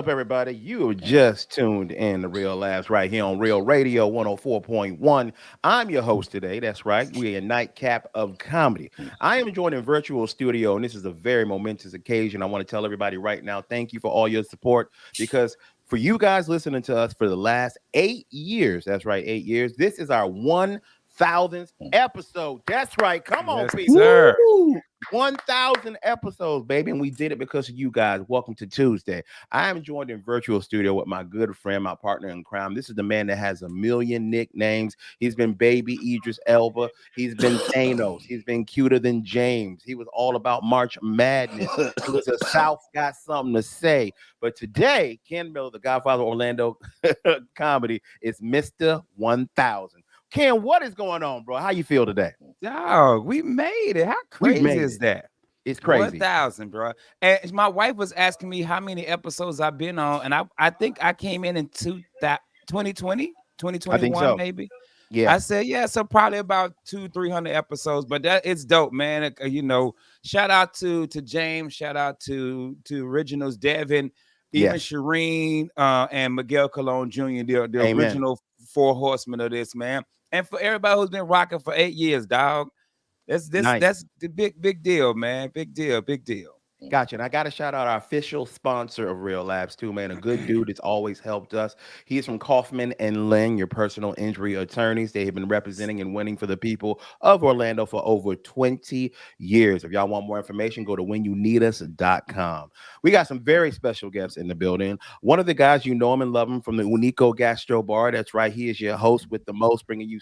Up, everybody? You just tuned in to Real Labs right here on Real Radio 104.1. I'm your host today. That's right. We're a nightcap of comedy. I am joined in virtual studio, and this is a very momentous occasion. I want to tell everybody right now, thank you for all your support because for you guys listening to us for the last 8 years, that's right, 8 years, this is our 1,000th episode. That's right. Come on, Yes, people. sir. Woo! 1,000 episodes, baby, and we did it because of you guys. Welcome to Tuesday. I am joined in virtual studio with my good friend, my partner in crime. This is the man that has a million nicknames. He's been Baby Idris Elba. He's been Thanos. He's been cuter than James. He was all about March Madness. He was a South got something to say. But today, Ken Miller, the Godfather of Orlando comedy, is Mr. 1000. Ken, what is going on, bro? How you feel today? Dog, we made it. How We crazy made is it. that? It's crazy. 1,000, bro. And my wife was asking me how many episodes I've been on, and I think I came in 2020, I think 2021, so. maybe. Yeah. I said, yeah, so probably about 200-300 episodes, but that it's dope, man. Shout out to James, shout out to Originals, Devin, even Yes. Shireen, and Miguel Colon Jr., the Amen. original four horsemen of this, man. And for everybody who's been rocking for 8 years, dog. Nice. That's the big deal, man. Big deal, big deal. Gotcha. And I got to shout out our official sponsor of Real Labs, too, man. A good dude that's always helped us. He is from Kaufman and Ling, your personal injury attorneys. They have been representing and winning for the people of Orlando for over 20 years. If y'all want more information, go to whenyouneedus.com. We got some very special guests in the building. One of the guys, you know him and love him from the Unico Gastro Bar. That's right. He is your host with the most, bringing you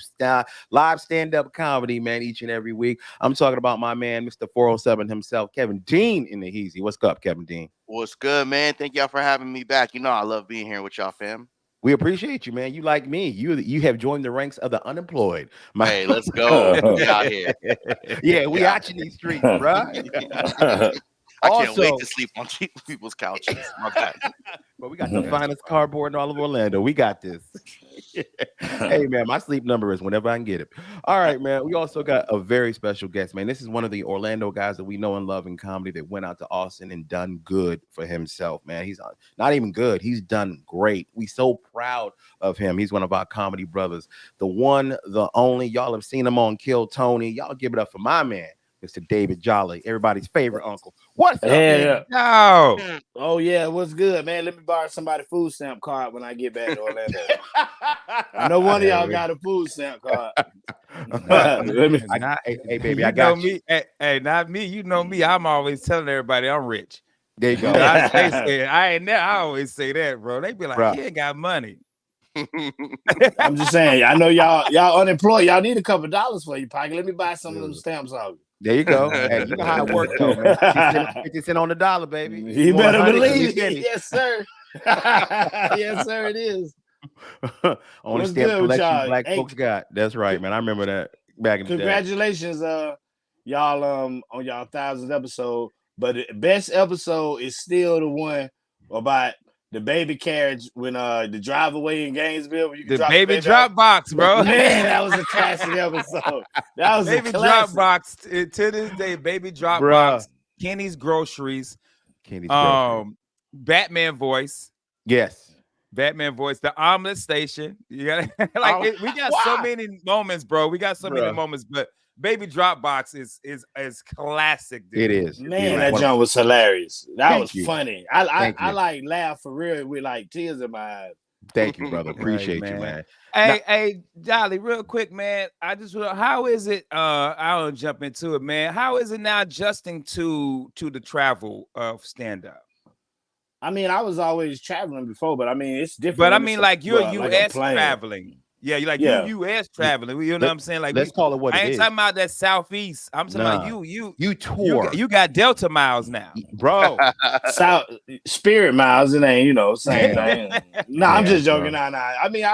live stand-up comedy, man, each and every week. I'm talking about my man, Mr. 407 himself, Kevin Dean in the Heezy. What's up, Kevin Dean? What's good, man? Thank y'all for having me back. You know I love being here with y'all, fam. We appreciate you, man. You like me. You have joined the ranks of the unemployed. Hey, let's go. We out here. Yeah, we Yeah. out in these streets, bro. I can't wait Also, to sleep on people's couches. My bad. but we got the finest cardboard in all of Orlando. We got this. Hey, man, my sleep number is whenever I can get it. All right, man. We also got a very special guest, man. This is one of the Orlando guys that we know and love in comedy that went out to Austin and done good for himself, man. He's not even good. He's done great. We so proud of him. He's one of our comedy brothers. The one, the only. Y'all have seen him on Kill Tony. Y'all give it up for my man, Mr. David Jolly, everybody's favorite uncle. What's up, man? No. Oh yeah, what's good, man? Let me borrow somebody's food stamp card when I get back to Orlando. I know one of y'all got a food stamp card. Let me. Hey, baby, I You know got you. me. Hey, not me. You know me. I'm always telling everybody I'm rich. There you You go. know, I ain't there. I always say that, bro. They be like, Bruh. he ain't got money. I'm just saying. I know y'all unemployed. Y'all need a couple dollars for your pocket. Let me buy some of them stamps off. There you go. Hey, you know how it works, though, man. 50 cent on the dollar, baby. You want better 100, believe give me a it. penny. Yes, sir. Yes, sir. It is. Only What's stamp good with collection y'all? black Hey, folks got. That's right, man. I remember that back in the day. congratulations, y'all, on y'all 1,000th episode. But the best episode is still the one about the baby carriage when the drive away in Gainesville when you can The drop the baby baby drop off. box, bro. Man, that was a classic episode. That was Baby a drop classic. box to this day. Baby drop Bruh. box. Kenny's groceries. Kenny's grocery. Batman voice. Yes. Batman voice, the omelet station. You got Oh, we got so why? many moments, bro. We got so many Bruh. moments, but Baby Dropbox is classic, dude. It is. Man, You're that right. junk was hilarious. That Thank was you. funny. Thank I you. like laugh for real with like tears in my eyes. Thank you, brother. Right, Appreciate you, man. man. Hey, Jolly, real quick, man. How is it? I'll jump into it, man. How is it now adjusting to the travel of stand-up? I mean, I was always traveling before, but I mean, it's different But I when mean, like you're like a US plane. traveling. Yeah, you like Yeah. you US Yeah. traveling. You know what I'm saying? Like Let's call it what I it ain't is. talking about that southeast. I'm talking about Nah. you You tour. you got Delta miles now. Bro. South Spirit Miles, it ain't, same Damn. thing. No, I'm Yeah, just joking. bro. Nah. I mean,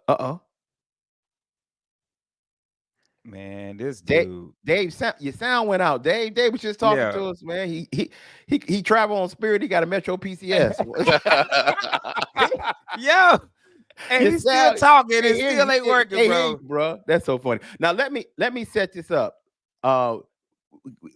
Uh-oh. Man, this Dave, dude. your sound went out. Dave was just talking Yeah. to us, man. He traveled on Spirit. He got a Metro PCS. Yo, and Your he's still sound- talking. It Hey, still ain't working, hey, bro. bro. That's so funny. Now let me set this up.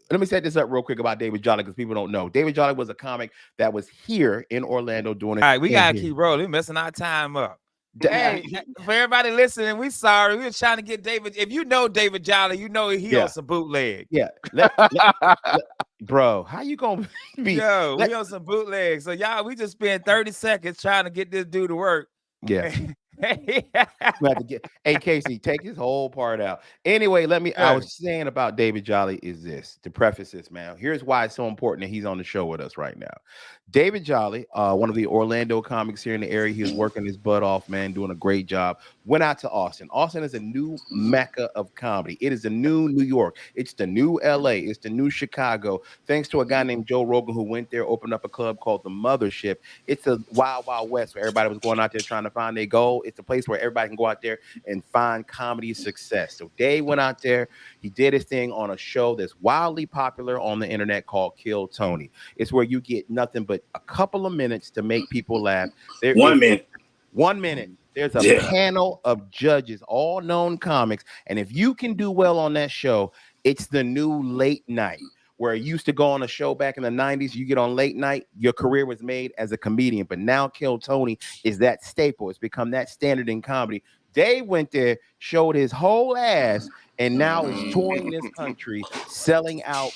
let me set this up real quick about David Jolly because people don't know. David Jolly was a comic that was here in Orlando doing it. All right, we and gotta here. keep rolling. We're messing our time up. Da- Hey, for everybody listening, we sorry. We were trying to get David. If you know David Jolly, you know he Yeah. on some bootleg. Yeah. Bro, how you gonna be? Yo, we on some bootleg. So y'all, we just spent 30 seconds trying to get this dude to work. Yeah. We have to get. Hey, Casey, take his whole part out. Anyway, I was saying about David Jolly is this to preface this, man. Here's why it's so important that he's on the show with us right now. David Jolly, one of the Orlando comics here in the area, he was working his butt off, man, doing a great job. Went out to Austin. Austin is a new mecca of comedy. It is the new New York. It's the new LA. It's the new Chicago. Thanks to a guy named Joe Rogan who went there, opened up a club called the Mothership. It's a wild, wild west where everybody was going out there trying to find their goal. It's a place where everybody can go out there and find comedy success. So Dave went out there. He did his thing on a show that's wildly popular on the internet called Kill Tony. It's where you get nothing but a couple of minutes to make people laugh. 1 minute. 1 minute. There's a panel of judges, all known comics. And if you can do well on that show, it's the new late night. Where it used to go on a show back in the 90s, you get on late night, your career was made as a comedian. But now Kill Tony is that staple. It's become that standard in comedy. Dave went there, showed his whole ass, and now is touring this country, selling out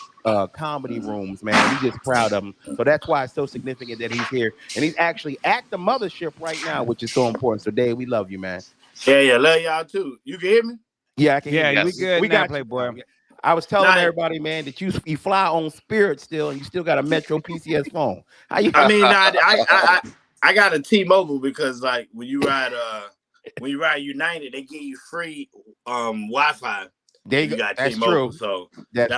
comedy rooms, man. We just proud of him. So that's why it's so significant that he's here. And he's actually at the Mothership right now, which is so important. So Dave, we love you, man. Yeah, love y'all too. You can hear me? Yeah, I can hear you. Yeah, we good. We now, got Playboy. you. I was telling everybody, man, that you fly on Spirit still, and you still got a Metro PCS phone. How you? I mean, I got a T-Mobile because like when you ride United, they give you free Wi-Fi. There you got That's T-Mobile, true. so that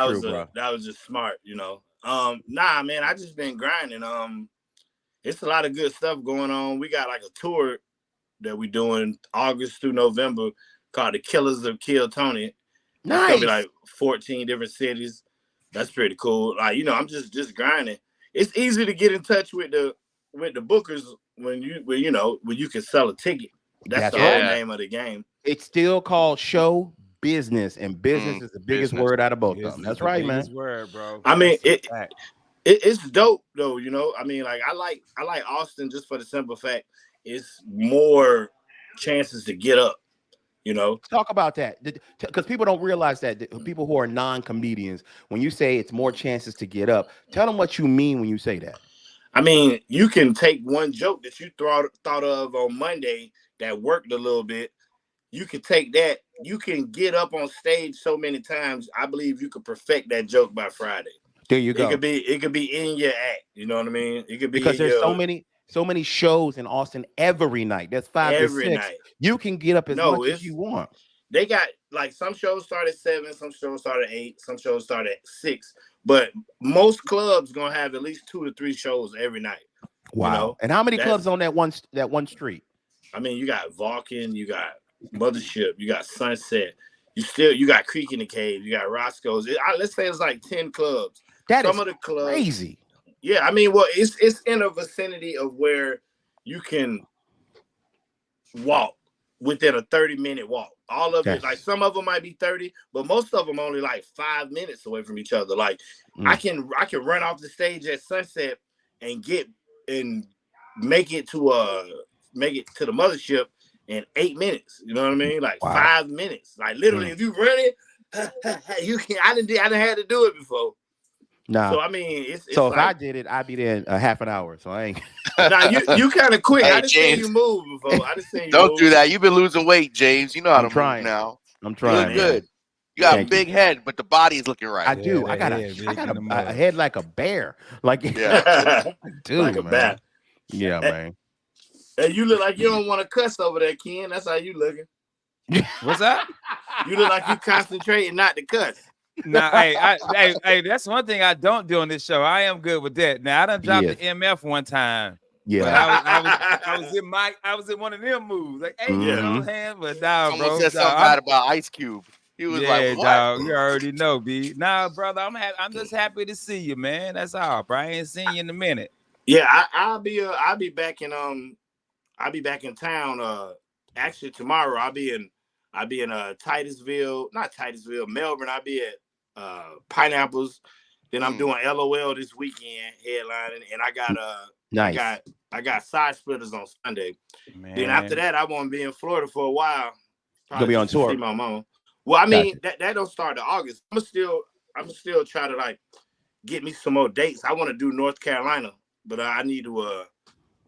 was just smart, you know. Nah, man, I just been grinding. It's a lot of good stuff going on. We got like a tour that we doing August through November called the Killers of Kill Tony. Nice. It's gonna be like 14 different cities. That's pretty cool. Like, you know, I'm just grinding. It's easy to get in touch with the bookers when you can sell a ticket. That's the whole name of the game. It's still called show business, and business is the biggest word out of both of them. That's right, man. Word, bro. I mean, it's dope though, you know. I mean, like I like Austin just for the simple fact it's more chances to get up. You know, talk about that because people don't realize that people who are non-comedians, when you say it's more chances to get up, tell them what you mean when you say that. I mean, you can take one joke that you thought of on Monday that worked a little bit. You can take that. You can get up on stage so many times. I believe you could perfect that joke by Friday. There you go. It could be in your act. You know what I mean? It could be because there's so many shows in Austin every night. That's 5 to 6. Night. You can get up as much as you want. They got like some shows start at 7, some shows start at 8, some shows start at 6. But most clubs gonna have at least 2 to 3 shows every night. Wow! You know? And how many clubs on that one street? I mean, you got Vulcan, you got Mothership, you got Sunset. You got Creek in the Cave, you got Roscoe's. Let's say it's like 10 clubs. Some of the clubs crazy. Yeah, I mean, well, it's in a vicinity of where you can walk within a 30-minute walk. All of it, like some of them might be 30, but most of them only like 5 minutes away from each other. Like I can run off the stage at Sunset and make it to the Mothership in 8 minutes. You know what I mean? Like 5 minutes. Like literally, if you run it, you can. I didn't have to do it before. Nah. So I mean, it's so if I did it, I'd be there in a half an hour. So I ain't. Nah, you kind of quick. I just seen you move before. Don't do that. You've been losing weight, James. You know how to move now. I'm trying. You look good. You got a big head, but the body is looking right. I do. I got a head like a bear. Like like a bear. Yeah, man. And you look like you don't want to cuss over there, Ken. That's how you looking. What's that? You look like you concentrating not to cuss. Nah, hey, that's one thing I don't do on this show. I am good with that. Now I done dropped the MF one time. Yeah, I was in one of them moves. Like, hey, you know, hand, but nah, someone bro. said something bad about Ice Cube. He was like, "What?" Dog, you already know, B. Nah, brother, I'm just happy to see you, man. That's all, bro. I ain't seen you in a minute. Yeah, I'll be back in town. Actually, tomorrow I'll be in Titusville, not Titusville, Melbourne. I'll be at Pineapples. Then I'm Mm. doing LOL this weekend headlining, and I Nice. got I got side splitters on Sunday. Then after Man. that, I won't be in Florida for a while, You gonna probably be on just to see tour. my mama. Well, I mean Gotcha. that don't start to August. I'm still try to like get me some more dates. I want to do North Carolina, but I need to.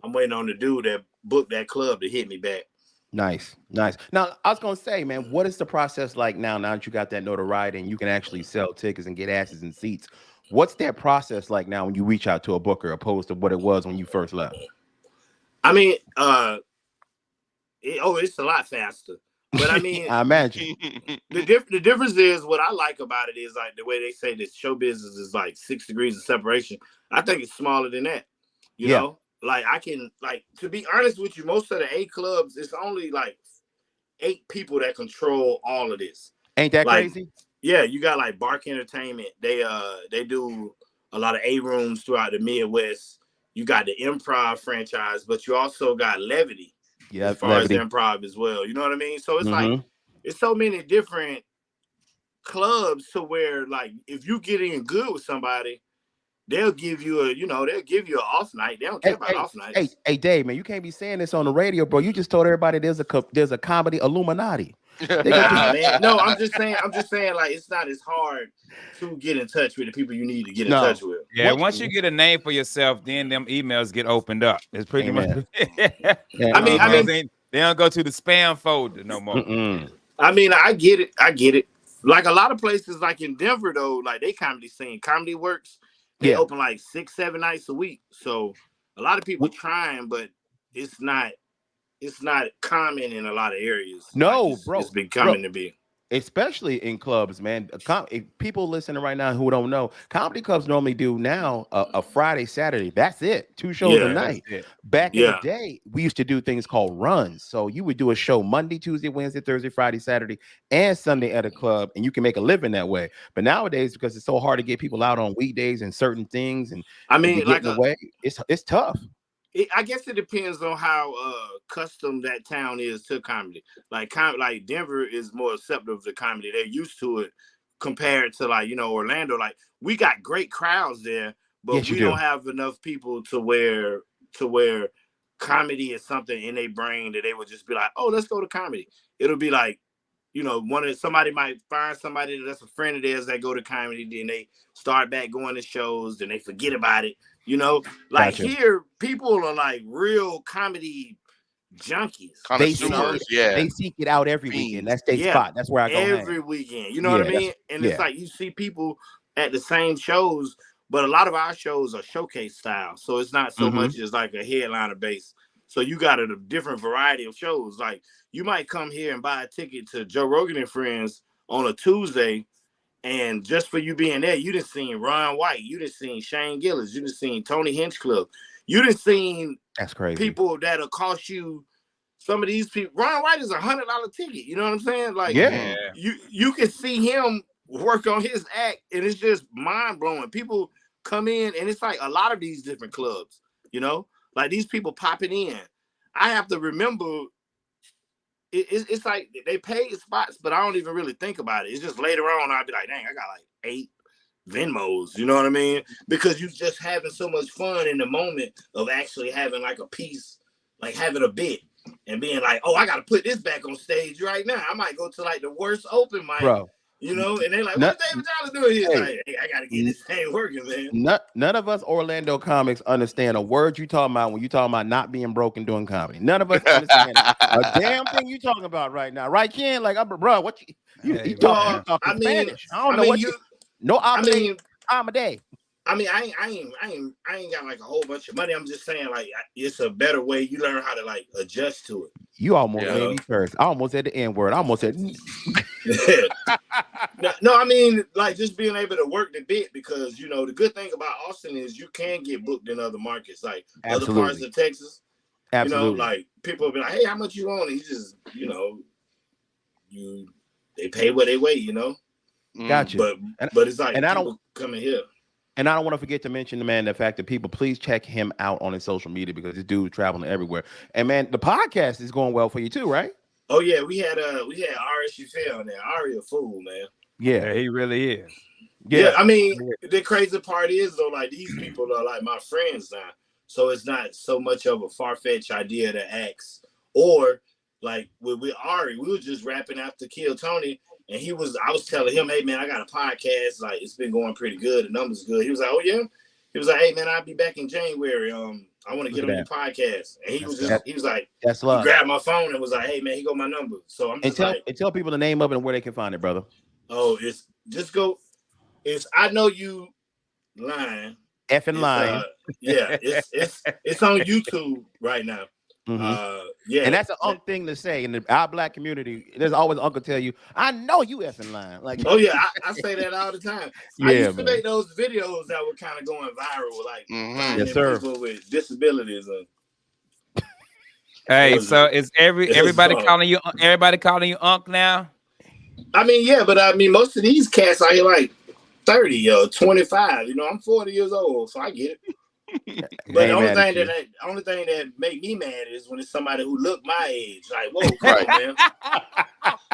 I'm waiting on the dude that booked that club to hit me back. Nice, nice. Now, I was gonna say, man, what is the process like now? Now that you got that notoriety and you can actually sell tickets and get asses in seats, what's that process like now when you reach out to a booker, opposed to what it was when you first left? I mean, it's a lot faster. But I mean, I imagine. the difference is what I like about it is like the way they say that show business is like 6 degrees of separation. I think it's smaller than that. You Yeah, know, like I can like to be honest with you, most of the A clubs, it's only like 8 people that control all of this. ain't that Like, crazy? yeah, you got like Bark Entertainment. They do a lot of A rooms throughout the Midwest. You got the Improv franchise, but you also got Levity as Yeah, far as levity. improv as well. You know what I mean? So it's like Mm-hmm. it's so many different clubs to where like if you get in good with somebody, they'll give you an off night. They don't care Hey, about hey, off hey, nights. hey, Dave, man, you can't be saying this on the radio, bro. You just told everybody there's a comedy Illuminati. They go to Nah, man. No, I'm just saying like it's not as hard to get in touch with the people you need to get in touch no. with. Yeah, What? once you get a name for yourself, then them emails get opened up. It's pretty much Amen. the Yeah, I mean, I emails mean, ain't they don't go to the spam folder no more. mm-mm. I mean, I get it. I get it. Like a lot of places, like in Denver, though, like they comedy scene, Comedy Works, they Yeah. open like 6, 7 nights a week. So a lot of people trying, but it's not it's not common in a lot of areas. Like No, it's bro, bro. becoming to be. Especially in clubs, man. If people listening right now who don't know, comedy clubs normally do now a Friday, Saturday. That's it. 2 shows a Yeah, Yeah, that's night. it. Back in the yeah. day, we used to do things called runs. So you would do a show Monday, Tuesday, Wednesday, Thursday, Friday, Saturday, and Sunday at a club, and you can make a living that way. But nowadays, because it's so hard to get people out on weekdays and certain things I and to mean, get in the way, it's tough. I guess it depends on how custom that town is to comedy. Like Denver is more accepting to comedy. They're used to it compared to like Orlando. Like we got great crowds there, but Yes, you we don't do. have enough people to where comedy is something in their brain that they would just be like, oh, let's go to comedy. It'll be like somebody might find somebody that's a friend of theirs that go to comedy, then they start back going to shows, then they forget about it. Like Gotcha. here, people are like real comedy junkies. They seek it. Connoisseurs, yeah, They seek it out every weekend. fiends. That's their Yeah, spot. That's where I go hang. every weekend. You know what I Yeah, that's mean? And it's yeah. like you see people at the same shows, but a lot of our shows are showcase style, so it's not so Mm-hmm. much as like a headliner base. So you got a different variety of shows. Like you might come here and buy a ticket to Joe Rogan and Friends on a Tuesday, and just for you being there, you done seen Ron White, you done seen Shane Gillis, you done seen Tony Hinchcliffe, you done seen That's crazy. people that'll cost you. Some of these people, Ron White is $100 ticket. You know what I'm saying? Like Yeah. Yeah. you can see him work on his act, and it's just mind blowing. People come in, and it's like a lot of these different clubs. Like these people popping in. I have to remember it's like they pay spots, but I don't even really think about it. It's just later on I'll be like, dang, I got like 8 Venmos. You know what I mean? Because you just having so much fun in the moment of actually having like a piece, like having a bit and being like, oh, I got to put this back on stage right now. I might go to like the worst open mic, Bro. and they're like, Not, what's David Tyler doing here? hey, Like, hey, I got to get this thing working, man. none of us Orlando comics understand a word you talking about when you talking about not being broke and doing comedy. None of us understand a damn thing you talking about right now, right, Ken? Like, bro, what Hey, Well, man. I talking mean, Spanish? I don't I know mean, what you, no I Amade, mean, Amade. I ain't got like a whole bunch of money. I'm just saying, like, it's a better way. You learn how to like adjust to it. You almost Yeah. made me curse. I almost said the N word. I almost said No, I mean, like just being able to work the bit because the good thing about Austin is you can get booked in other markets, like other parts absolutely, of Texas. absolutely. Like people will be like, "Hey, how much you want?" And you just, you they pay what they weigh, Mm. Gotcha. But And but it's like and I don't people coming here. and I don't want to forget to mention the man, the fact that people please check him out on his social media because this dude traveling everywhere. And man, the podcast is going well for you too, right? Oh yeah, we had RSU fail on there. Ari a fool, man. Yeah. Yeah, he really is. Yeah, I mean, the crazy part is though, like these people are like my friends now, so it's not so much of a far-fetched idea to ask. Or like with Ari, we were just rapping after Kill Tony, and I was telling him, hey man, I got a podcast, like it's been going pretty good, the numbers good. He was like, oh yeah. He was like, hey man, I'll be back in January. I want to get on your podcast. And he was like, that's he love. grabbed my phone and was like, hey man, he got my number. So I'm just tell people the name of it and where they can find it, brother. Oh, it's just go. It's I know you lying. Effing lying. Yeah, it's on YouTube right now. Mm-hmm. Yeah, and that's an unk thing to say in our black community. There's always uncle tell you, "I know you effing lying." Like, oh yeah, I say that all the time. I used to make those videos that were kind of going viral, like finding people with disabilities. Hey, so is everybody calling you? Everybody calling you unk now? I mean, yeah, but I mean, most of these cats are like 30 or 25. You know, I'm 40 years old, so I get it. But the only thing that make me mad is when it's somebody who look my age. Like, whoa, come on, man!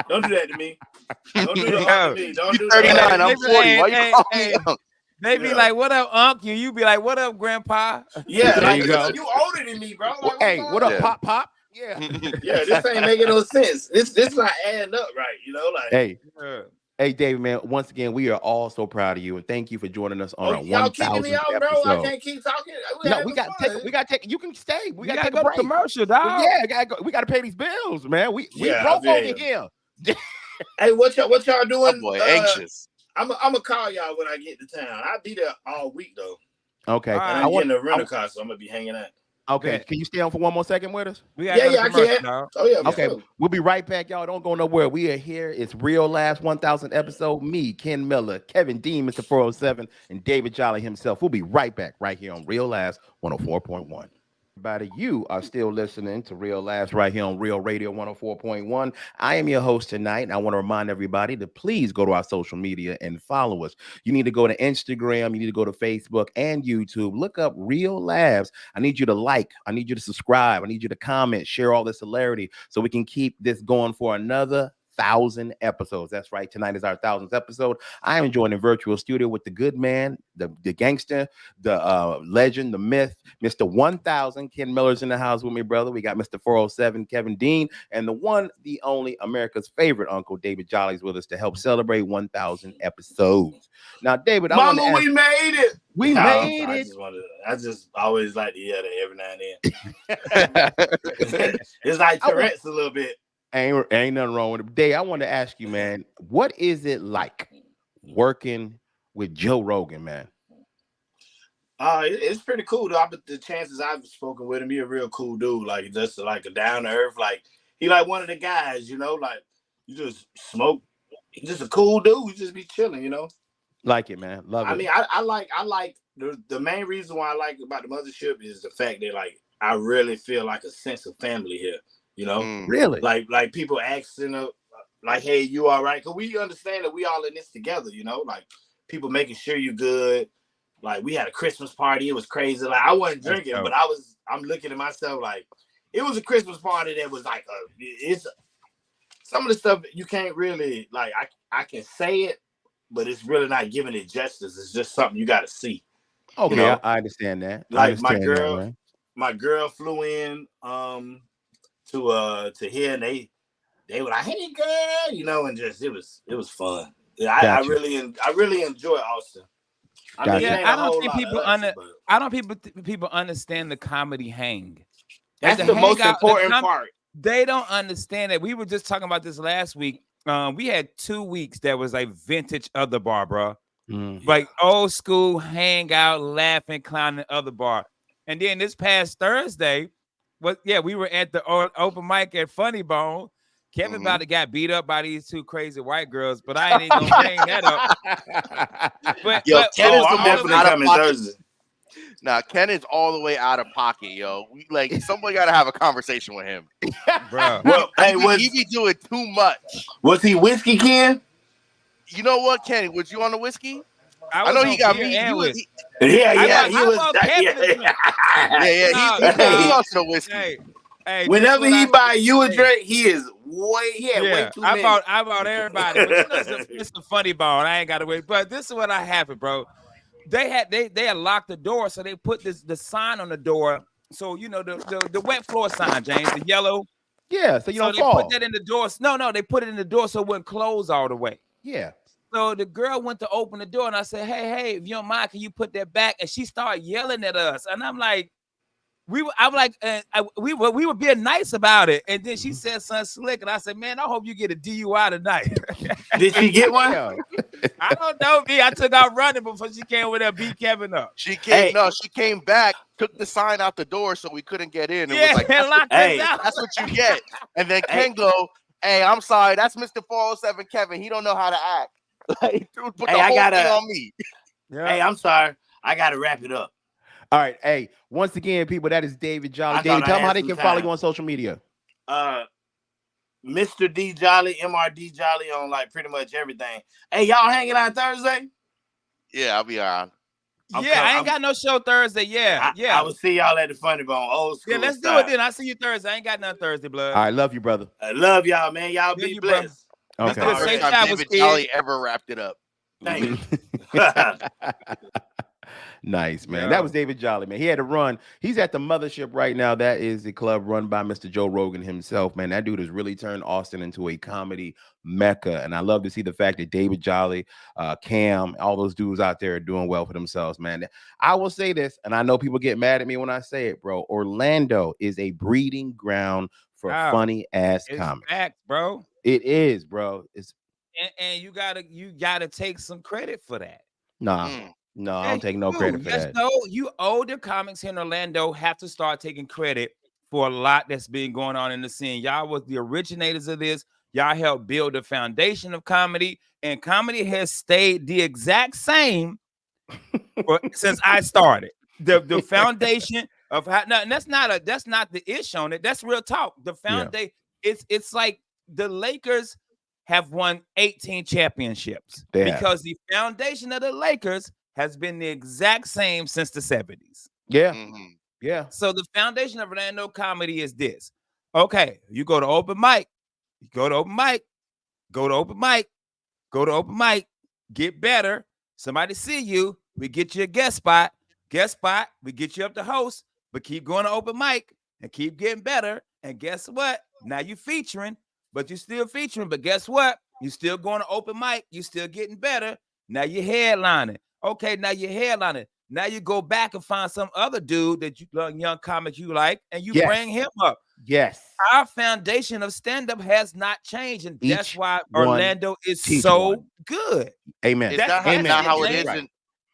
Don't do that to me. Don't do that to me. Don't do 39. That. I'm 40. Why you calling me unk? They be like, "What up, unk?" You be like, "What up, grandpa?" Yeah, like you older than me, bro. Like, hey, what up, pop? Yeah, yeah. This ain't making no sense. This not adding up, right? You know, like Hey, David, man. Once again, we are all so proud of you, and thank you for joining us on our 1,000th out, episode. Bro. I can't keep talking. We got to take. You can stay. We got to take go a break. To commercial, dog. Well, yeah, we got to pay these bills, man. We broke over here. Hey, what y'all doing? Oh boy, anxious. I'm gonna call y'all when I get to town. I'll be there all week though. Okay, and I'm getting a rental car, so I'm gonna be hanging out. Okay, can you stay on for one more second with us? I can. Oh yeah. Okay, we'll be right back, y'all. Don't go nowhere. We are here. It's Real Last 1,000 episode. Me, Ken Miller, Kevin Dean, Mr. 407, and David Jolly himself. We'll be right back right here on Real Last 104.1. Everybody, you are still listening to Real Laughs right here on Real Radio 104.1. I am your host tonight, and I want to remind everybody to please go to our social media and follow us. You need to go to Instagram, you need to go to Facebook and YouTube. Look up Real Laughs. I need you to like, I need you to subscribe, I need you to comment, share all this hilarity so we can keep this going for another 1,000 episodes. That's right. Tonight is our 1,000th episode. I am joined in virtual studio with the good man, the gangster, the legend, the myth, Mr. 1,000. Ken Miller's in the house with me, brother. We got Mr. 407, Kevin Dean, and the one, the only America's favorite uncle, David Jolly's with us to help celebrate 1,000 episodes. Now, David, Mama, we made it. We made it. I just always like to hear that every now and then. It's like Tourette's a little bit. Ain't nothing wrong with it. Dave, I want to ask you, man, what is it like working with Joe Rogan, man? It's pretty cool, though. The chances I've spoken with him, he a real cool dude. Like, just like a down to earth. Like, he like one of the guys, you know, like you just smoke. He's just a cool dude. You just be chilling, you know. Like it, man. Love it. I mean, I like the main reason why I like about the mothership is the fact that like I really feel like a sense of family here. You know, really, like people asking, like, "Hey, you all right?" Because we understand that we all in this together. You know, like people making sure you're good. Like we had a Christmas party, it was crazy. Like I wasn't drinking, but I'm looking at myself like it was a Christmas party that was like it's some of the stuff you can't really like. I can say it, but it's really not giving it justice. It's just something you got to see. Okay, you know? I understand that. Like my girl flew in. To here, and they were like, "Hey, girl," you know, and just it was fun. Yeah, I really enjoy Austin. I mean, I don't think people understand the comedy hang. That's the most important part. They don't understand it. We were just talking about this last week. We had 2 weeks that was like vintage other bar, bro. Like old school hangout, laughing, clowning other bar. And then this past Thursday. We were at the open mic at Funny Bone. Kevin about to got beat up by these two crazy white girls, but I ain't even gonna bring that up. But Ken is definitely coming Thursday. Nah, Ken is all the way out of pocket, yo. Somebody got to have a conversation with him, bro. Well, he be doing too much. Was he whiskey, Ken? You know what, Ken? Was you on the whiskey? I know he got me. He was. He lost the whiskey. Hey, whenever he buy you a drink, he is way too I many. bought everybody, but you know it's a funny bone. I ain't got to wait. But this is what I happened, bro. They had locked the door, so they put the sign on the door. So you know the wet floor sign, James, the yellow. Yeah, so you So don't they put fall. that in the door. No, they put it in the door so it wouldn't close all the way. Yeah. So the girl went to open the door, and I said, "Hey, if you don't mind, can you put that back?" And she started yelling at us, and I'm like, I'm like, we were being nice about it, and then she said something slick, and I said, "Man, I hope you get a DUI tonight." Did she get one? Yeah. I don't know, me. I took out running before she came with her beat Kevin up. She came. Hey. No, she came back, took the sign out the door so we couldn't get in. It Yeah, was like, and locked us Hey. out. that's what you get. And then Hey. Ken go, "Hey, I'm sorry, that's Mr. 407 Kevin. He don't know how to act." Like, dude, put Hey, the I whole gotta- thing on me. Yeah. Hey, I'm sorry. I gotta wrap it up. All right. Hey, once again, people, that is David Jolly. I David, thought I tell them how had they some can follow time. you on social media. Mr. D Jolly, MRD Jolly on like pretty much everything. Hey, y'all hanging out Thursday? Yeah, I'll be on. I ain't got no show Thursday. Yeah. I will see y'all at the Funny Bone, old school. Yeah, let's do style. it then. I see you Thursday. I ain't got nothing Thursday, blood. All right. Love you, brother. I love y'all, man. Y'all Love be you, bro. blessed. Okay. Mr. First Safe time Travels, David kid. Jolly ever wrapped it up. Thank you. Nice, man. Yeah. That was David Jolly, man. He had to run. He's at the mothership right now. That is the club run by Mr. Joe Rogan himself, man. That dude has really turned Austin into a comedy mecca. And I love to see the fact that David Jolly, Cam, all those dudes out there are doing well for themselves, man. I will say this, and I know people get mad at me when I say it, bro. Orlando is a breeding ground for funny ass It's comics. facts, bro. It is, bro. It's And you gotta take some credit for that. nah. Mm. No, I Yeah, don't take you no do. credit for Yes, that. no, you older comics here in Orlando have to start taking credit for a lot that's been going on in the scene. Y'all was the originators of this. Y'all helped build the foundation of comedy, and comedy has stayed the exact same since I started. The foundation of how now, and that's not the ish on it. That's real talk. The foundation, it's like the Lakers have won 18 championships They have. because the foundation of the Lakers has been the exact same since the 70s. Yeah. Mhm. Yeah. So the foundation of Orlando comedy is this. Okay, you go to open mic, go to open mic, go to open mic, go to open mic, get better. Somebody see you, we get you a guest spot, we get you up to host, but keep going to open mic and keep getting better. And guess what? Now you featuring, but you're still featuring. But guess what? You still going to open mic, you still getting better. Now you're headlining. Okay, now you're headlining. Now you go back and find some other dude that you young comic you like, and you Yes. bring him up. Yes. Our foundation of stand-up has not changed, and that's Each why one Orlando is teach so one. good. Amen. Is That's- that that's not it, how it James. is Right. in?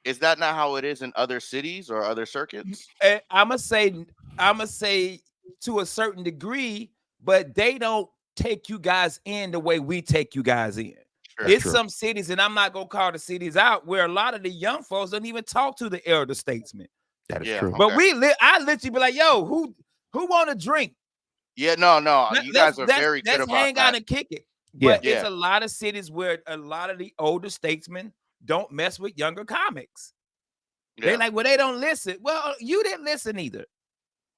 Is that not how it is in other cities or other circuits? I'ma say to a certain degree, but they don't take you guys in the way we take you guys in. Sure. It's true. some cities, and I'm not gonna call the cities out, where a lot of the young folks don't even talk to the elder statesmen. That is Yeah. true. But Okay. I literally be like, yo, who want to drink? Yeah, no, you guys are Let's very good about hang out that. and kick it. Yeah. But it's Yeah. a lot of cities where a lot of the older statesmen don't mess with younger comics. They Yeah, like, well, they don't listen. Well, you didn't listen either.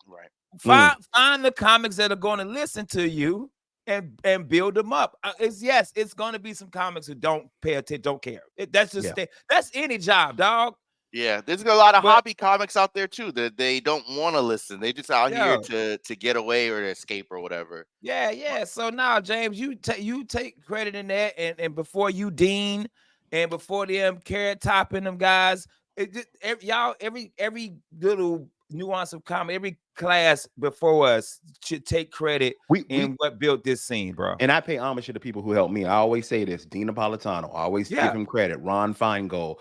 right. Find the comics that are going to listen to you and build them up. It's going to be some comics who don't pay attention, don't care. That's just that's any job, dog. Yeah, there's a lot of But- hobby comics out there too that they don't want to listen. They just out here Yo. to get away or to escape or whatever. Yeah. So now, James, you take credit in that, and before you Dean, and before them Carrot Top and them guys, every little nuance of comedy, every class before us should take credit in what built this scene, bro. And I pay homage to the people who helped me. I always say this: Dean Napolitano. I always give him credit. Ron Feingold.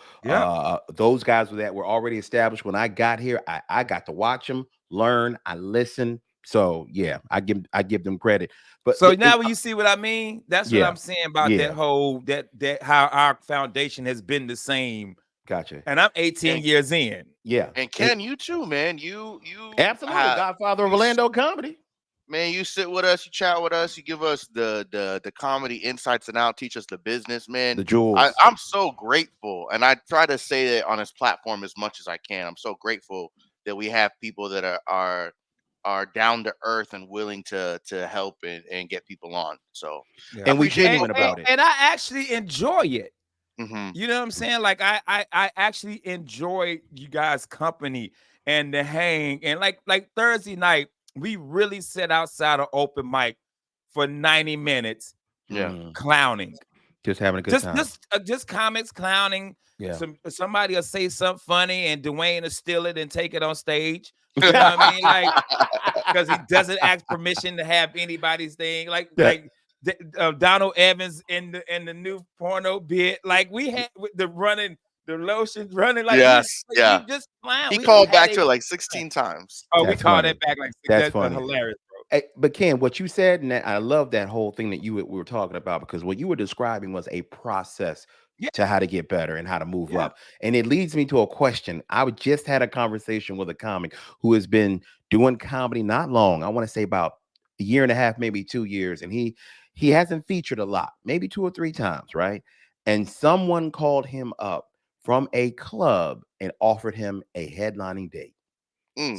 Those guys that were already established when I got here. I got to watch them, learn. I listen. So yeah, I give them credit. But so now when you see what I mean, that's what Yeah. I'm saying about that whole that how our foundation has been the same. Gotcha. And I'm 18 years in. Yeah. And Ken, you too, man. You absolutely Godfather of Orlando comedy. Man, you sit with us, you chat with us, you give us the comedy insights and out, teach us the business, man. The jewels. I'm so grateful, and I try to say that on this platform as much as I can. I'm so grateful that we have people that are are down to earth and willing to help and get people on. So Yeah. I And we appreciate genuine both and, of about it. and I actually enjoy it. y'all. You know what I'm saying? Like I actually enjoy you guys' company and the hang. And like Thursday night, we really sat outside of open mic for 90 minutes Yeah. clowning. Just having a good time. Just comics clowning. Yeah. Somebody will say something funny and Dwayne will steal it and take it on stage. You know what I mean? Like, because he doesn't ask permission to have anybody's thing. Like Yeah. Donald Evans in the new porno bit. Like we had with the lotions running. Like Yes. Yeah. we just clown. He We just called had back to it like 16 times. Oh, we That's called funny. that back like That's that's funny. hilarious, bro. Hey, but Ken, what you said, and I love that whole thing that we were talking about, because what you were describing was a process Yeah. to how to get better and how to move Yeah. up. And it leads me to a question. I just had a conversation with a comic who has been doing comedy not long. I want to say about a year and a half, maybe 2 years. And he hasn't featured a lot, maybe 2 or 3 times, right? And someone called him up from a club and offered him a headlining date.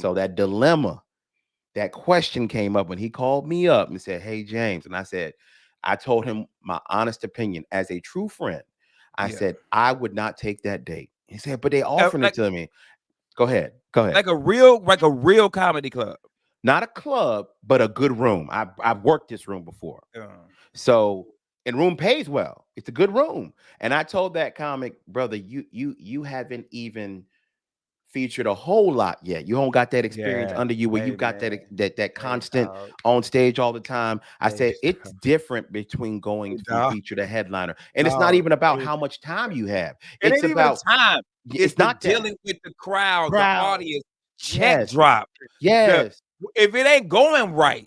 So that dilemma, that question came up when he called me up and said, "Hey, James." And I told him my honest opinion as a true friend. I said, I would not take that date. He said, but they offered it to me. Go ahead. Like a real comedy club. Not a club, but a good room. I've worked this room before. So, and room pays well. It's a good room. And I told that comic, brother, you haven't even featured a whole lot yet. You don't got that experience under you where you got that constant on stage all the time. I said it's different between going from feature to headliner. And it's not even about how much time you have. It It's ain't even about time. it's not dealing with the crowd, the audience, check Yes. drop. Yes. If it ain't going right,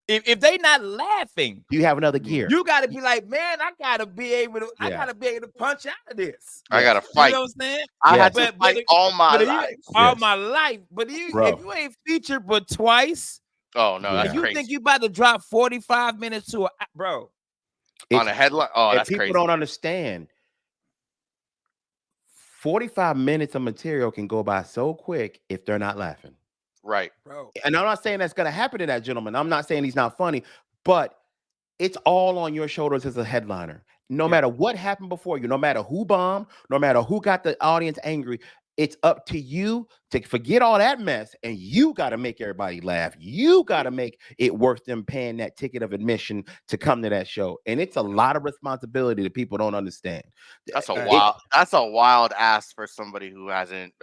if they not laughing, you have another gear. you got to be like, man, I gotta be able to punch out of this. I gotta fight. You know what I'm saying? I had to fight all my life. All my life. But if you ain't featured but twice, oh no, that's you crazy. think you about to drop 45 minutes to bro on a headline? Oh, that's people crazy. Don't understand. 45 minutes of material can go by so quick if they're not laughing. Right. Bro. And I'm not saying that's going to happen to that gentleman. I'm not saying he's not funny, but it's all on your shoulders as a headliner. No matter what happened before you, no matter who bombed, no matter who got the audience angry, it's up to you to forget all that mess, and you got to make everybody laugh. You got to make it worth them paying that ticket of admission to come to that show. And it's a lot of responsibility that people don't understand. That's a wild ask for somebody who hasn't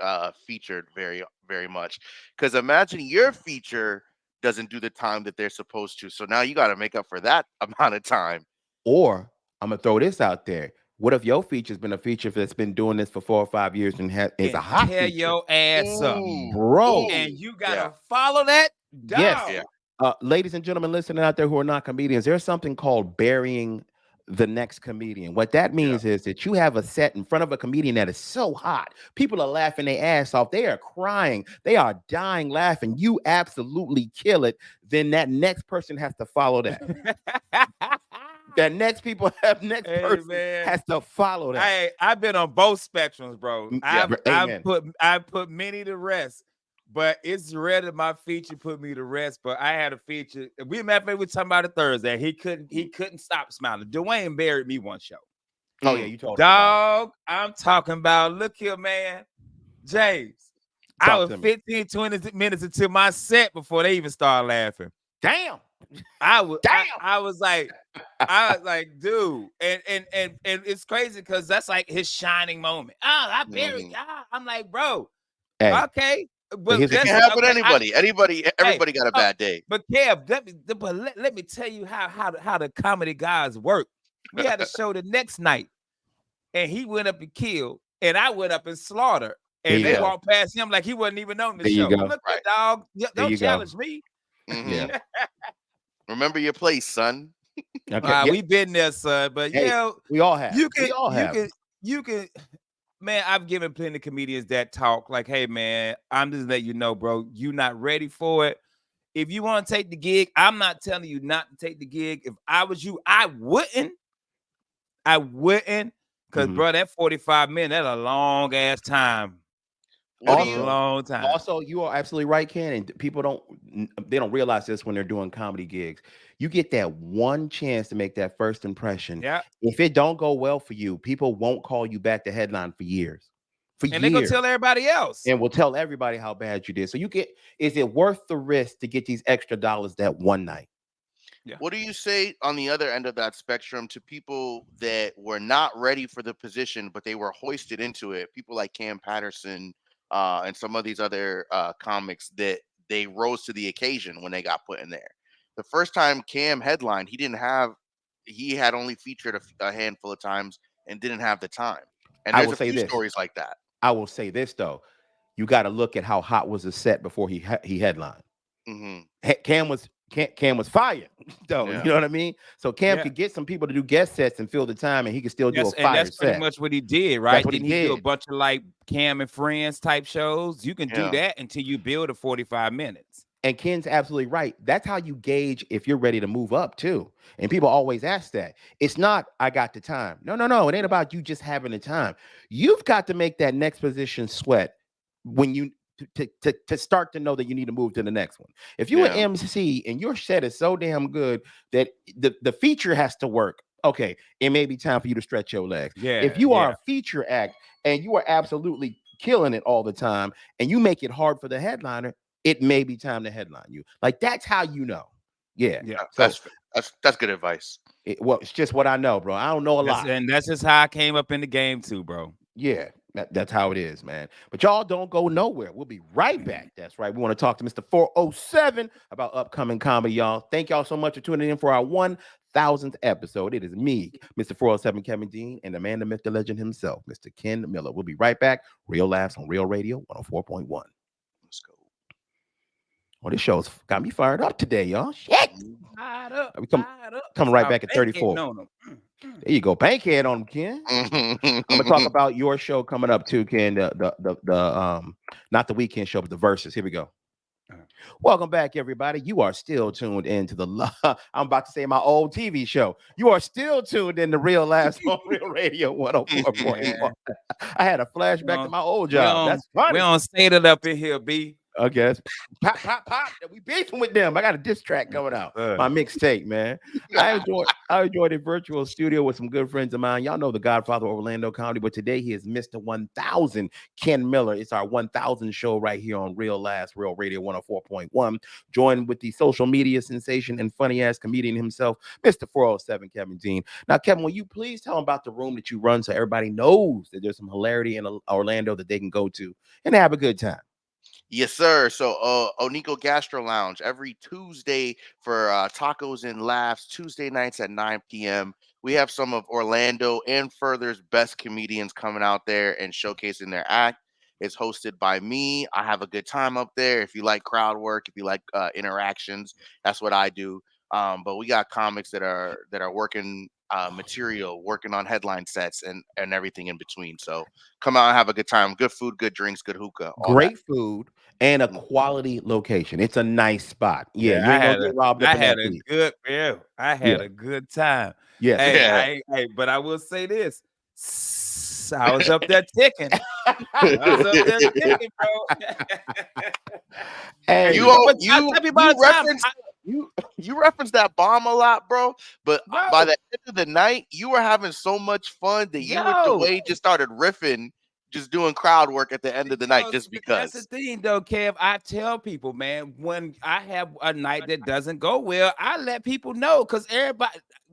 featured very, very much. Because imagine your feature doesn't do the time that they're supposed to. So now you got to make up for that amount of time. Or I'm gonna throw this out there. What if your feature's been a feature that's been doing this for 4 or 5 years and is a hot tear feature? your ass up, bro? And you gotta follow that. Dog. Yes. Ladies and gentlemen listening out there who are not comedians, there's something called burying the next comedian. What that means is that you have a set in front of a comedian that is so hot. People are laughing their ass off. They are crying. They are dying laughing. You absolutely kill it. Then that next person has to follow that. That next person has to follow that. Hey, I've been on both spectrums, bro. I've put many to rest, but it's rare that my feature put me to rest. But I had a feature. We were talking about it Thursday. He couldn't stop smiling. Dwayne buried me one show. Oh yeah, you told dog. I'm talking about. Look here, man, James. I was 15, 20 minutes into my set before they even started laughing. Damn. I was like, dude, and it's crazy because that's like his shining moment. I buried. I'm like, bro, okay, but it can happen to anybody. Everybody got a bad day. But Kev, let me tell you how the comedy guys work. We had a show the next night, and he went up and killed, and I went up and slaughtered, and they walked past him like he wasn't even on the show. Look at dog, don't challenge me. Yeah. Remember your place, son. Okay. We been there, son. But we all have. You can. Man, I've given plenty of comedians that talk like, "Hey, man, I'm just letting you know, bro, you not ready for it. If you want to take the gig, I'm not telling you not to take the gig. If I was you, I wouldn't. Because, bro, that 45 minutes, that's a long ass time. What do A you? Also, long time. also, you are absolutely right, Ken. And people they don't realize this when they're doing comedy gigs. You get that one chance to make that first impression. Yeah. If it don't go well for you, people won't call you back to headline for years, for And they go tell years, everybody else. and will tell everybody how bad you did. So you get, is it worth the risk to get these extra dollars that one night? Yeah. What do you say on the other end of that spectrum to people that were not ready for the position, but they were hoisted into it? People like Cam Patterson and some of these other comics that they rose to the occasion when they got put in there. The first time Cam headlined, he had only featured a handful of times and didn't have the time. And I there's will a say few this. stories like that. I will say this though. You got to look at how hot was the set before he headlined. Hmm. Cam was fire though. You Yeah. know what I mean? So Cam Yeah. could get some people to do guest sets and fill the time, and he could still do a And fire that's pretty set. much what he did, That's right? what he Didn't he do a did. bunch of like Cam and Friends type shows? You can do Yeah. that until you build a 45 minutes. And Ken's absolutely right. That's how you gauge if you're ready to move up too. And people always ask that. It's not I got the time. No, no, no. It ain't about you just having the time. You've got to make that next position sweat when you to start to know that you need to move to the next one. If you an Yeah. MC and your set is so damn good that the feature has to work, okay, it may be time for you to stretch your legs. Yeah, If you are yeah, a feature act and you are absolutely killing it all the time and you make it hard for the headliner, it may be time to headline you. Like that's how you know. Yeah. yeah. So That's good advice. well, it's just what I know, bro. I don't know a lot. That's just how I came up in the game too, bro. Yeah, that's how it is, man. But y'all don't go nowhere. We'll be right back. That's right. We want to talk to Mr. 407 about upcoming comedy, y'all. Thank y'all so much for tuning in for our 1000th episode. It is me, Mr. 407 Kevin Dean, and the man, the myth, the legend himself, Mr. Ken Miller. We'll be right back. Real Laughs on Real Radio 104.1. Let's go. Well, this show's got me fired up today, y'all. Shit. Fired up, We come fired up. coming right Stop back at banking 34. on 'em. There you go. Bankhead on them, Ken. I'm gonna talk about your show coming up too, Ken. The not the weekend show, but the verses. Here we go. Welcome back, everybody. You are still tuned into the I'm about to say my old TV show. You are still tuned in to Real Laughs on Real Radio 104.1. I had a flashback to my old job. That's We funny. don't state it up in here, B. I guess. Pop, pop, pop. We beefing with them. I got a diss track coming out. My mixtape, man. I enjoyed a virtual studio with some good friends of mine. Y'all know the Godfather of Orlando comedy, but today he is Mr. 1000 Ken Miller. It's our 1000 show right here on Real Laughs, Real Radio 104.1. Joined with the social media sensation and funny ass comedian himself, Mr. 407 Kevin Dean. Now, Kevin, will you please tell them about the room that you run so everybody knows that there's some hilarity in Orlando that they can go to and have a good time? Yes, sir. So, Onico Gastro Lounge every Tuesday for tacos and laughs. Tuesday nights at 9 p.m. We have some of Orlando and Further's best comedians coming out there and showcasing their act. It's hosted by me. I have a good time up there. If you like crowd work, if you like interactions, that's what I do. But we got comics that are working material, working on headline sets and everything in between. So come out and have a good time. Good food, good drinks, good hookah, all that. Great food and a quality location. It's a nice spot. Yeah, you I ain't gonna had get robbed up I in had that a beat. good I had a good time. Yes. Hey, but I will say this. I was up there ticking. I was up there ticking, bro. Hey, You But I you tell you you about the time. reference you reference that bomb a lot, bro. But Bro. by the end of the night, you were having so much fun that you and Yo. Dwayne just started riffing, just doing crowd work at the end of the night, just But that's the because. thing, though, Kev. I tell people, man, when I have a night that doesn't go well, I let people know because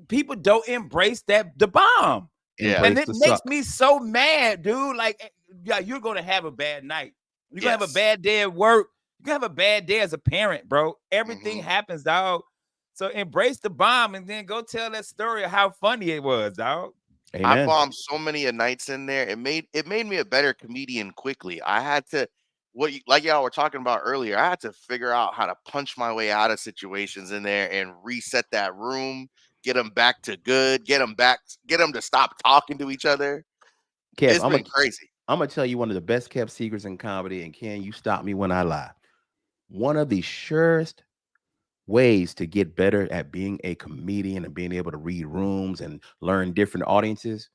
people don't embrace the bomb, Yeah. and embrace it the makes suck. me so mad, dude. Like, yeah, you're gonna have a bad night. You're gonna have a Yes. bad day at work. You're gonna have a bad day as a parent, bro. Everything Mhm. happens, dog. So embrace the bomb and then go tell that story of how funny it was, dog. I Amen. bombed so many a nights in there. It made me a better comedian quickly. I had to like y'all were talking about earlier. I had to figure out how to punch my way out of situations in there and reset that room, get them back to good, get them to stop talking to each other. Kev, It's been crazy. I'm gonna tell you one of the best kept secrets in comedy, and can you stop me when I lie? One of the surest ways to get better at being a comedian and being able to read rooms and learn different audiences is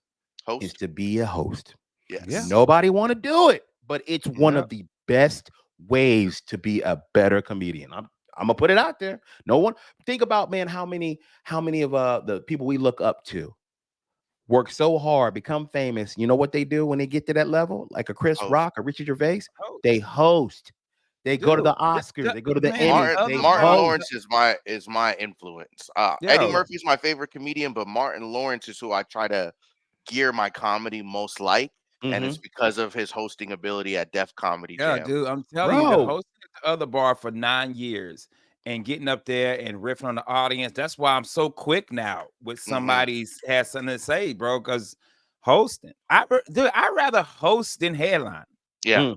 Host? to be a host. Yeah. Yes. Nobody want to do it. but it's one of the best ways to be a better comedian. I'm gonna put it out there. No one think about, man, how many of the people we look up to work so hard, become famous. You know what they do when they get to that level? Like a Chris Host. Rock or Richard Gervais, Host. they host. They go to Dude, the Oscars. They go to the man, the Emmys. Martin other They Martin bar, host. Lawrence is my influence. Eddie yo, Murphy's my favorite comedian, but Martin Lawrence is who I try to gear my comedy most like, and Hmm. it's because of his hosting ability at Def Comedy yeah, Jam. dude, I'm telling you, the Bro, hosting at the other bar for 9 years and getting up there and riffing on the audience. That's why I'm so quick now with Hmm. somebody's has something to say, bro. Because hosting, dude, I'd rather host than headline. Yeah. mm,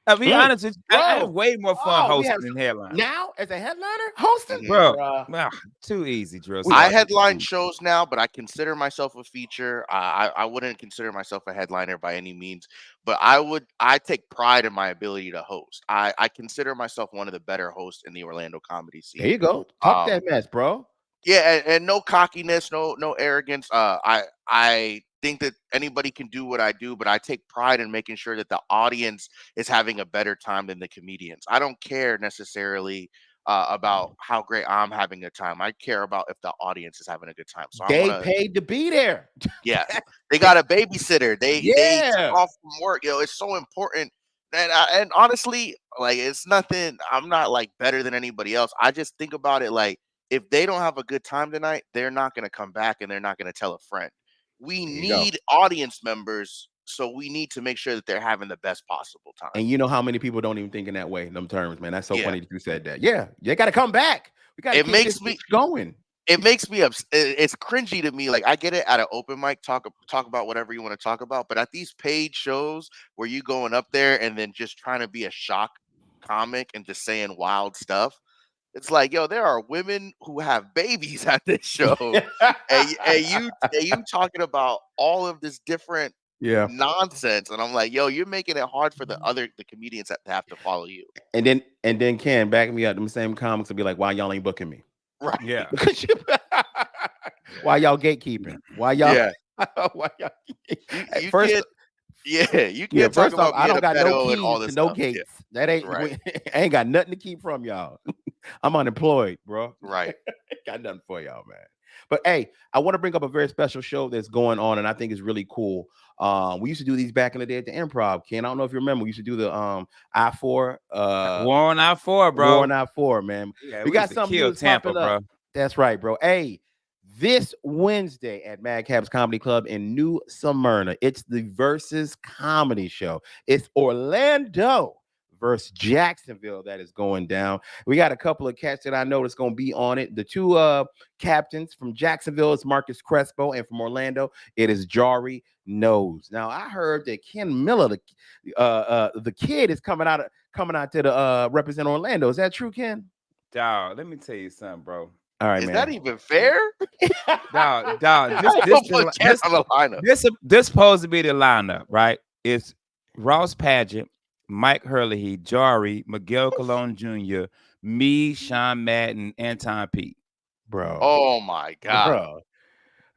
I'll be mm. honest with you, I have Bro. way more fun Oh, we hosting have than headline. now as a headliner hosting, Hmm. Bro, bruh. too easy, Drill. We I Sorry. headline shows now, but I consider myself a feature. I wouldn't consider myself a headliner by any means, but I take pride in my ability to host. I consider myself one of the better hosts in the Orlando comedy There scene. you go. Talk Um, that mess, bro. yeah, and no cockiness, no arrogance. I think that anybody can do what I do, but I take pride in making sure that the audience is having a better time than the comedians. I don't care necessarily about how great I'm having a time. I care about if the audience is having a good time. So I want They to, paid to be there. yeah, they got a babysitter. They took Yeah. off from work. It's so important. And honestly, like it's nothing. I'm not like better than anybody else. I just think about it like if they don't have a good time tonight, they're not going to come back and they're not going to tell a friend. We There you go. need audience members, so we need to make sure that they're having the best possible time. And you know how many people don't even think in that way, in them terms, man. That's so Yeah, funny that you said that. Yeah, you got to come back. We got to it keep this makes me bitch going. it makes me it's cringy to me. Like I get it at an open mic, talk about whatever you want to talk about, but at these paid shows where you going up there and then just trying to be a shock comic and just saying wild stuff, it's like, yo, there are women who have babies at this show, and you talking about all of this different Yeah. nonsense, and I'm like, yo, you're making it hard for the comedians that have to follow you. And then Ken back me up. Them same comics will be like, why y'all ain't booking me? Right. Yeah. Why y'all gatekeeping? Why y'all? Yeah. Why y'all? You First, can't. Yeah, you yeah. can't talk First off, about I being don't a got no pedo and all keys this to no stuff. Yeah. gates. That ain't. Right. I ain't got nothing to keep from y'all. I'm unemployed, bro. Right. Got nothing for y'all, man. But hey, I want to bring up a very special show that's going on, and I think it's really cool. We used to do these back in the day at the Improv. Ken, I don't know if you remember. We used to do the I-4 War on I-4, War bro. I-4, man. Yeah, We we used got to something new kill that's Tampa, popping up. bro. That's right, bro. Hey, this Wednesday at Madcap's Comedy Club in New Smyrna, it's the Versus Comedy Show. It's Orlando versus Jacksonville that is going down. We got a couple of cats that I know that's going to be on it. The two captains from Jacksonville is Marcus Crespo, and from Orlando it is Jari Knows. Now I heard that Ken Miller, the kid, is coming out to the represent Orlando. Is that true, Ken? Dog, let me tell you something, bro. All right, Is that man. even fair? Dog, Don't put Ken on the lineup. this supposed to be the lineup, right? It's Ross Paget, Mike Hurley, Jari, Miguel Colon Jr., me, Sean Madden, Anton Pete. Bro, Oh my god.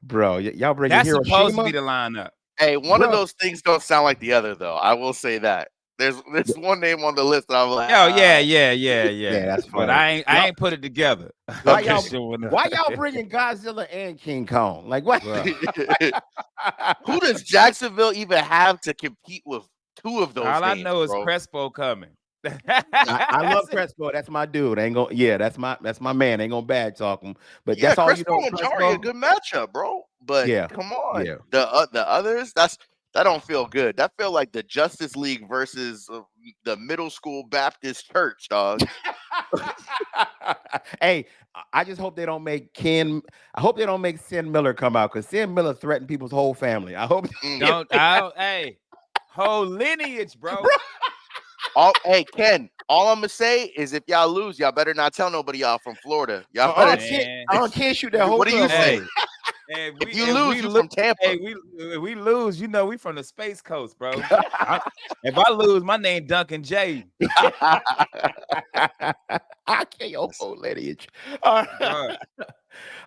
bro, y'all bringing That's supposed to be Hiroshima, the lineup. Hey, one of bro. those things don't sound like the other though. I will say that. There's one name on the list that I'm like, Oh yeah, Yeah, that's But funny. I ain't put it together. Why Okay. why y'all bringing Godzilla and King Kong? Like what? Bro. Who does Jacksonville even have to compete with two of those All I names, know is bro? Crespo coming. I love Crespo. That's my dude. Ain't gonna. Yeah, that's my man. Ain't gonna bad talk him. But Yeah, that's all you Crespo know, and Jari a Crespo. good matchup, bro. But Yeah, come on, yeah. the others, that don't feel good. That feel like the Justice League versus the middle school Baptist church, dog. Hey, I just hope they don't make Ken. I hope they don't make Sin Miller come out because Sin Miller threatened people's whole family. I hope. Mm. Hey, whole lineage, bro. Hey Ken, all I'm gonna say is if y'all lose, y'all better not tell nobody y'all from Florida. Y'all better. Man. Can't shoot that whole What do you club. say? Hey, If you lose, you from Tampa. hey, if we lose, you know we from the Space Coast, bro. If I lose, my name Duncan J. I can't your whole lineage. All Bruh. right.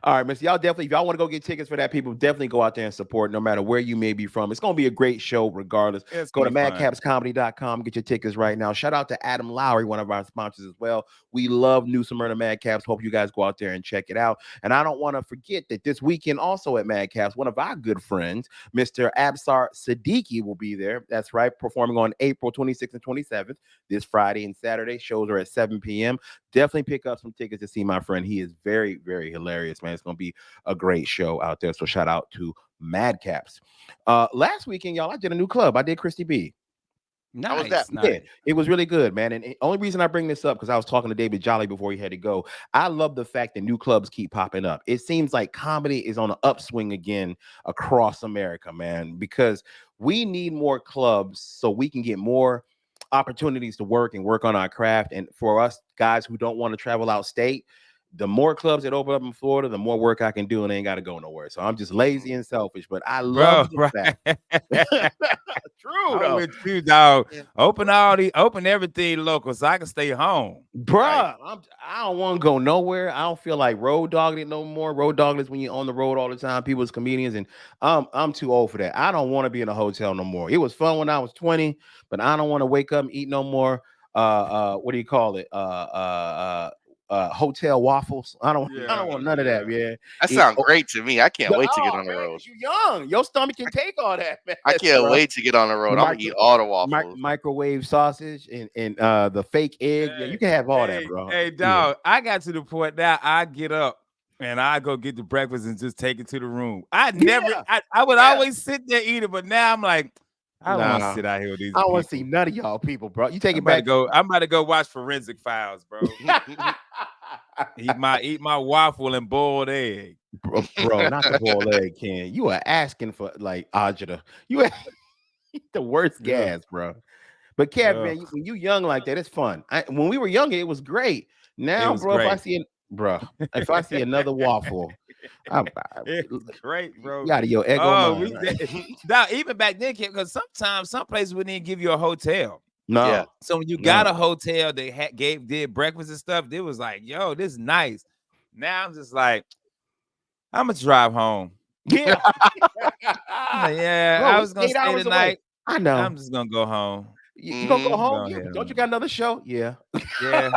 All right, Miss. Y'all definitely, if y'all want to go get tickets for that, people definitely go out there and support no matter where you may be from. It's gonna be a great show regardless. It's Go gonna to be fun. madcapscomedy.com, get your tickets right now. Shout out to Adam Lowry, one of our sponsors as well. We love New Smyrna Madcaps. Hope you guys go out there and check it out. And I don't want to forget that this weekend also at Madcaps, one of our good friends, Mr. Absar Siddiqui, will be there. That's right, performing on April 26th and 27th, this Friday and Saturday. Shows are at 7 p.m. Definitely pick up some tickets to see my friend. He is very, very hilarious, man. It's going to be a great show out there. So shout out to Madcaps. Last weekend, y'all, I did a new club. I did Christy B. How was that? Nice. Yeah, it was really good, man. And the only reason I bring this up because I was talking to David Jolly before he had to go. I love the fact that new clubs keep popping up. It seems like comedy is on an upswing again across America, man, because we need more clubs so we can get more opportunities to work and work on our craft. And for us guys who don't want to travel out state, the more clubs that open up in Florida, the more work I can do and I ain't got to go nowhere. So I'm just lazy and selfish, but I love Bro, the right. fact. True I'm though. with you, dog. Yeah. Open everything local so I can stay home. Right. Bruh, I don't want to go nowhere. I don't feel like road dogging it no more. Road dogging is when you're on the road all the time. People's comedians, and I'm too old for that. I don't want to be in a hotel no more. It was fun when I was 20, but I don't want to wake up and eat no more. What do you call it? Hotel waffles. I Yeah, don't want none of yeah. that, man. That It, sounds great to me. I can't wait to get oh on the man, road. because you're young. Your stomach can take all that, man, I can't bro. wait to get on the road. The I'm gonna eat all the waffles. microwave sausage and the fake egg. Yeah, you Hey, can have all that, hey, bro. hey, Yeah. dog. I got to the point now I get up and I go get the breakfast and just take it to the room. Yeah. I would Yeah. always sit there eat it, but now I'm like, I don't want to Nah. sit out here with these I don't want to see people. none of y'all people, bro. You take it back. I'm about to go watch Forensic Files, bro. Eat my waffle and boiled egg. bro, not the boiled egg can. You are asking for like agita. You are the worst Yeah. gas, bro. But Kev, Ugh, man, when you young like that, it's fun. When we were younger, it was great. it Now, was bro, great. if I see another waffle, It's great, bro. you out of your ego Oh, mind. Right? now even back then, because sometimes some places wouldn't even give you a hotel. Yeah. No, So when you got no. a hotel, they did breakfast and stuff. It was like, yo, this is nice. Now I'm just like, I'm gonna drive home. Yeah. I'm like, yeah, Bro, I it's was gonna stay 8 hours away. tonight. I know. I'm just gonna go home. You gonna go Hmm. I'm home? going Yeah, head but don't you home. got another show? Yeah. Yeah,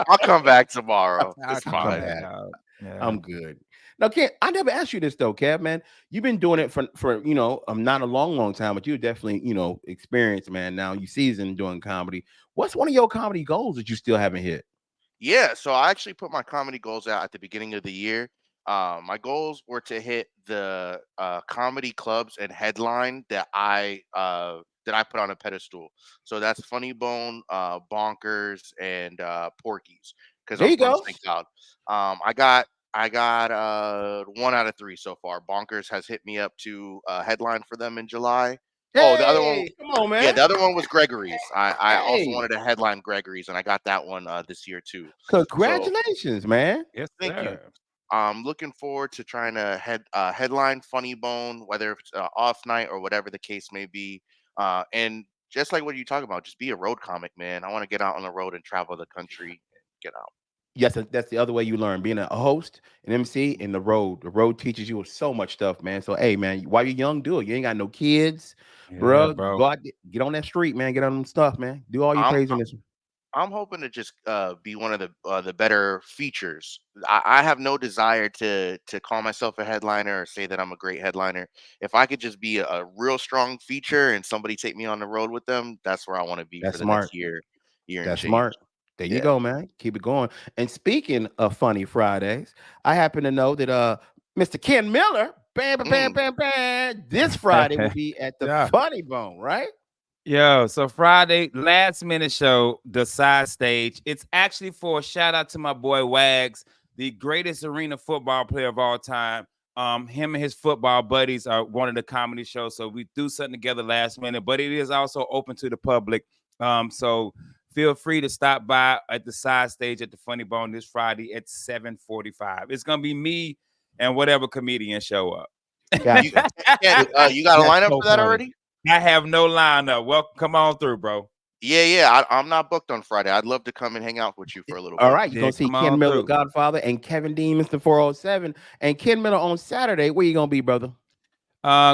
I'll come back tomorrow. I'll It's come Come fine. back, back. dog. Yeah. I'm good. Now, I never asked you this though, Kev, man. You've been doing it for not a long time, but you definitely, experienced, man. Now you seasoned doing comedy. What's one of your comedy goals that you still haven't hit? Yeah, so I actually put my comedy goals out at the beginning of the year. My goals were to hit the comedy clubs and headline that I put on a pedestal. So that's Funny Bone, Bonkers, and Porky's because There I'm you from go. St. Cloud. I got 1 out of 3 so far. Bonkers has hit me up to headline for them in July. Oh, the other one, Hey, come on, yeah, man. the other one was Gregory's. I also Hey, wanted to headline Gregory's, and I got that one this year too. So congratulations, man. Yes, thank you. sir. I'm looking forward to trying to headline Funny Bone, whether it's off night or whatever the case may be. And just like what you talk about, just be a road comic, man. I want to get out on the road and travel the country. Get out. Yes, that's the other way you learn. Being a host, an MC, in the road. The road teaches you so much stuff, man. So, hey, man, while you're young, do it. You ain't got no kids, Yeah, bro. bro. Go out, get on that street, man. Get on them stuff, man. Do all your I'm craziness. I'm hoping to just be one of the better features. I have no desire to call myself a headliner or say that I'm a great headliner. If I could just be a real strong feature and somebody take me on the road with them, that's where I want to be That's for the next smart. year and That's change. smart. There you Yeah. go, man. Keep it going. And speaking of funny Fridays, I happen to know that Mr. Ken Miller, bam, bam, bam, Mm. bam, bam, this Friday will be at the Yeah. Funny Bone, right? Yo, so Friday, last minute show, the side stage. It's actually for a shout out to my boy Wags, the greatest arena football player of all time. Him and his football buddies are one of the comedy shows. So we do something together last minute, but it is also open to the public. So feel free to stop by at the side stage at the Funny Bone this Friday at 7:45. It's gonna be me and whatever comedian show up. You Gotcha. you got a That's lineup so for that funny. already? I have no lineup. Welcome, come on through, bro. Yeah. I'm not booked on Friday. I'd love to come and hang out with you for a little All bit. right, you're Yeah, gonna see come Ken on Miller, through. Godfather, and Kevin Dean, Mr. 407, and Ken Miller on Saturday. Where you gonna be, brother?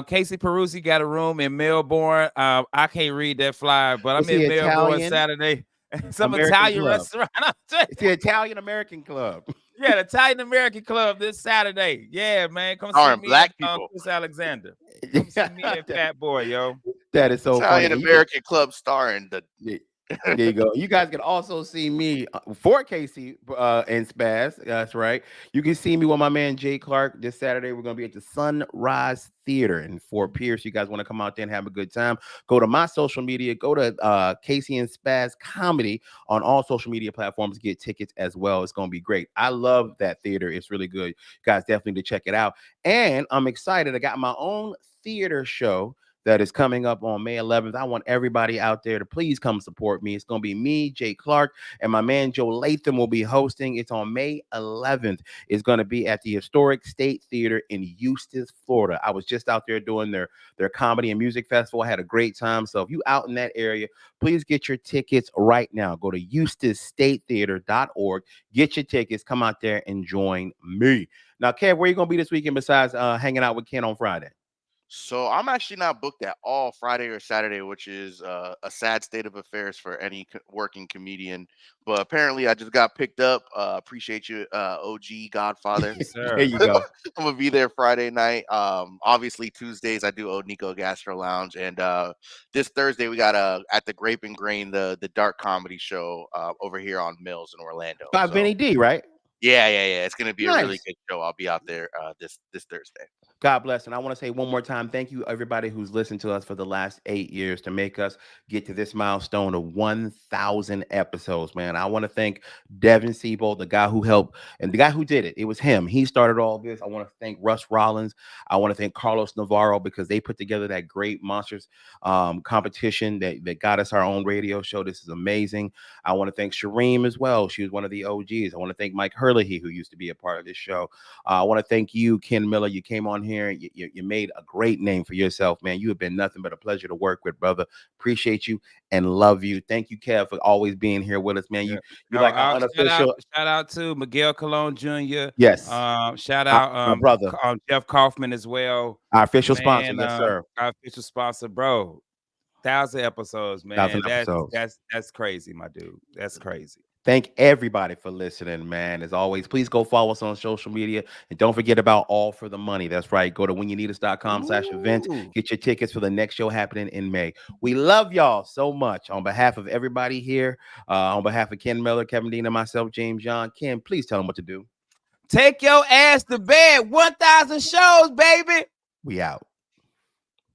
Casey Peruzzi got a room in Melbourne. I can't read that flyer, but It's I'm the in Melbourne Italian Saturday. Some American Italian Club. restaurant. It's the Italian American Club. Yeah, the Italian American Club this Saturday. Yeah, man, come see Starring me and black people. Chris Alexander. Come see me and Fat Boy, yo. That is so funny. Italian And you can, American Club starring the. yeah, there you go. You guys can also see me for Casey and Spaz. That's right. You can see me with my man Jay Clark this Saturday. We're gonna be at the Sunrise Theater in Fort Pierce. You guys want to come out there and have a good time? Go to my social media. Go to Casey and Spaz Comedy on all social media platforms. Get tickets as well. It's gonna be great. I love that theater. It's really good. You guys definitely need to check it out. And I'm excited. I got my own theater show that is coming up on May 11th. I want everybody out there to please come support me. It's going to be me, Jay Clark, and my man Joe Latham will be hosting. It's on May 11th. It's going to be at the Historic State Theater in Eustis, Florida. I was just out there doing their comedy and music festival. I had a great time. So if you out in that area, please get your tickets right now. Go to eustisstatetheater.org. Get your tickets. Come out there and join me. Now, Kev, where you going to be this weekend besides hanging out with Ken on Friday? So I'm actually not booked at all Friday or Saturday, which is a sad state of affairs for any working comedian. But apparently, I just got picked up. Appreciate you, OG Godfather. Yes, There sir. you go. I'm gonna be there Friday night. Obviously Tuesdays I do Old Nico Gastro Lounge, and this Thursday we got at the Grape and Grain the dark comedy show over here on Mills in Orlando. By So Vinny D, right? yeah. It's gonna be a really Nice. good show. I'll be out there this Thursday. God bless. And I want to say one more time, thank you, everybody who's listened to us for the last 8 years to make us get to this milestone of 1,000 episodes, man. I want to thank Devin Siebold, the guy who helped and the guy who did it. It was him. He started all this. I want to thank Russ Rollins. I want to thank Carlos Navarro because they put together that great Monsters competition that got us our own radio show. This is amazing. I want to thank Shareem as well. She was one of the OGs. I want to thank Mike Herlihy, who used to be a part of this show. I want to thank you, Ken Miller. You came on here. You made a great name for yourself, man. You have been nothing but a pleasure to work with, brother. Appreciate you and love you. Thank you, Kev, for always being here with us, man. Yeah. You No, like our unofficial. shout out to Miguel Colon Jr. Yes, Shout out my brother, Jeff Kaufman as well. our official sponsor. Man, Yes, sir. our official sponsor, bro. 1,000 episodes, man. 1,000 episodes. That's crazy, my dude. That's crazy. Thank everybody for listening, man. As always, please go follow us on social media. And don't forget about All for the Money. That's right. Go to whenyouneedus.com/events. Ooh. Get your tickets for the next show happening in May. We love y'all so much. On behalf of everybody here, on behalf of Ken Miller, Kevin Dean, and myself, James John, Ken, please tell them what to do. Take your ass to bed. 1,000 shows, baby. We out.